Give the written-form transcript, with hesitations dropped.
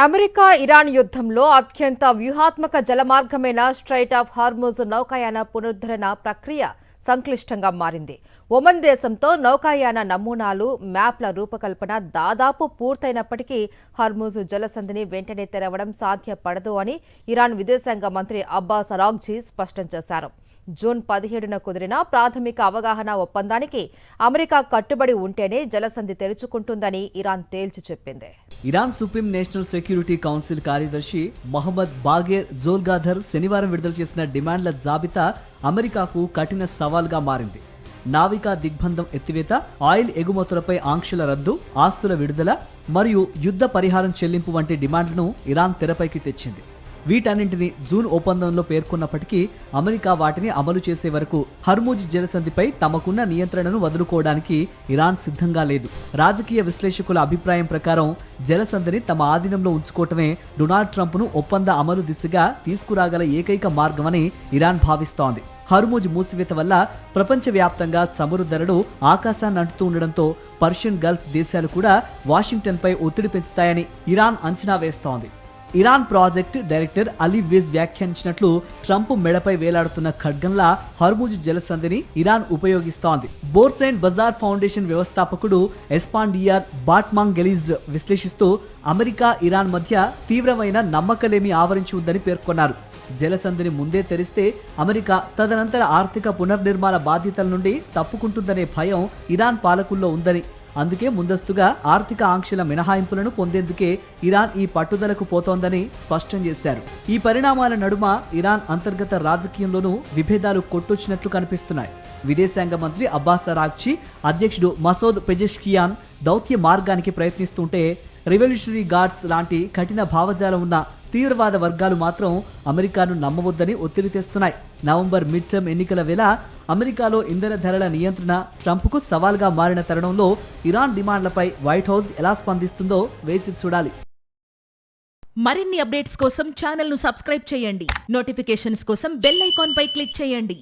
America Iran యుద్ధంలో అత్యంత వ్యూహాత్మక జలమార్గమైన స్ట్రైట్ ఆఫ్ హార్ముజ్ నౌకాయాన పునరుద్ధరణ ప్రక్రియ సంక్లిష్టంగా మారింది. ఒమన్ దేశంతో నౌకాయాన నమూనాలు, మ్యాప్ల రూపకల్పన దాదాపు పూర్తయినప్పటికీ హార్ముజ్ జలసంధిని వెంటనే తెరవడం సాధ్యపడదు అని ఇరాన్ విదేశాంగ మంత్రి అబ్బాస్ అరాగ్జీ స్పష్టం చేశారు. జూన్ 17న కుదిరిన ప్రాథమిక అవగాహన ఒప్పందానికి అమెరికా కట్టుబడి ఉంటేనే జలసంధి తెరుచుకుంటుందని ఇరాన్ తేల్చి చెప్పింది. Iran supreme national security council కార్యదర్శి మొహమ్మద్ బాగేర్ జోల్గాధర్ శనివారం విడుదల చేసిన డిమాండ్ల జాబితా అమెరికాకు కఠిన సవాల్గా మారింది. నావికా దిగ్బంధం ఎత్తివేత, ఆయిల్ ఎగుమతులపై ఆంక్షల రద్దు, ఆస్తుల విడుదల మరియు యుద్ధ పరిహారం చెల్లింపు వంటి డిమాండ్లను ఇరాన్ తెరపైకి తెచ్చింది. వీటన్నింటినీ జూన్ ఒప్పందంలో పేర్కొన్నప్పటికీ అమెరికా వాటిని అమలు చేసే వరకు హర్ముజ్ జలసంధిపై తమకున్న నియంత్రణను వదులుకోవడానికి ఇరాన్ సిద్ధంగా లేదు. రాజకీయ విశ్లేషకుల అభిప్రాయం ప్రకారం జలసంధిని తమ ఆధీనంలో ఉంచుకోవటమే డొనాల్డ్ ట్రంప్ను ఒప్పంద అమలు దిశగా తీసుకురాగల ఏకైక మార్గమని ఇరాన్ భావిస్తోంది. హర్ముజ్ మూసివేత వల్ల ప్రపంచవ్యాప్తంగా చమురు ధరలు ఆకాశాన్ని అంటుతూ ఉండడంతో పర్షియన్ గల్ఫ్ దేశాలు కూడా వాషింగ్టన్పై ఒత్తిడి పెంచుతాయని ఇరాన్ అంచనా వేస్తోంది. Iran project director Ali Vaez వ్యాఖ్యానించినట్లు ట్రంప్ మెడపై వేలాడుతున్న ఖడ్గంలా హర్ముజ్ జలసంధిని ఇరాన్ ఉపయోగిస్తోంది. బోర్స్ అండ్ బజార్ ఫౌండేషన్ వ్యవస్థాపకుడు ఎస్పాండియార్ బాట్మాంగెలిజ్ విశ్లేషిస్తూ అమెరికా ఇరాన్ మధ్య తీవ్రమైన నమ్మకలేమి ఆవరించి ఉందని పేర్కొన్నారు. జలసంధిని ముందే తెరిస్తే అమెరికా తదనంతర ఆర్థిక పునర్నిర్మాణ బాధ్యతల నుండి తప్పుకుంటుందనే భయం ఇరాన్ పాలకుల్లో ఉందని, అందుకే ముందస్తుగా ఆర్థిక ఆంక్షల మినహాయింపులను పొందేందుకే ఇరాన్ ఈ పట్టుదలకు పోతోందని స్పష్టం చేశారు. ఈ పరిణామాల నడుమ ఇరాన్ అంతర్గత రాజకీయంలోనూ విభేదాలు కొట్టొచ్చినట్లు కనిపిస్తున్నాయి. విదేశాంగ మంత్రి అబ్బాస్ అరాగ్జీ, అధ్యక్షుడు మసూద్ పెజెష్కియాన్ దౌత్య మార్గానికి ప్రయత్నిస్తుంటే రెవల్యూషనరీ గార్డ్స్ లాంటి కఠిన భావజాలం ఉన్న తీవ్రవాద వర్గాలు మాత్రం అమెరికాను నమ్మవద్దని ఒత్తిడి తెస్తున్నాయి. నవంబర్ మిడ్ టర్మ్ ఎన్నికల వేళ అమెరికాలో ఇంధన ధరల నియంత్రణ ట్రంప్కు సవాల్గా మారిన తరుణంలో ఇరాన్ డిమాండ్లపై వైట్ హౌస్ ఎలా స్పందిస్తుందో వేచి చూడాలి. మరిన్ని అప్డేట్స్ కోసం ఛానల్ను సబ్స్క్రైబ్ చేయండి. నోటిఫికేషన్స్ కోసం బెల్ ఐకాన్ పై క్లిక్ చేయండి.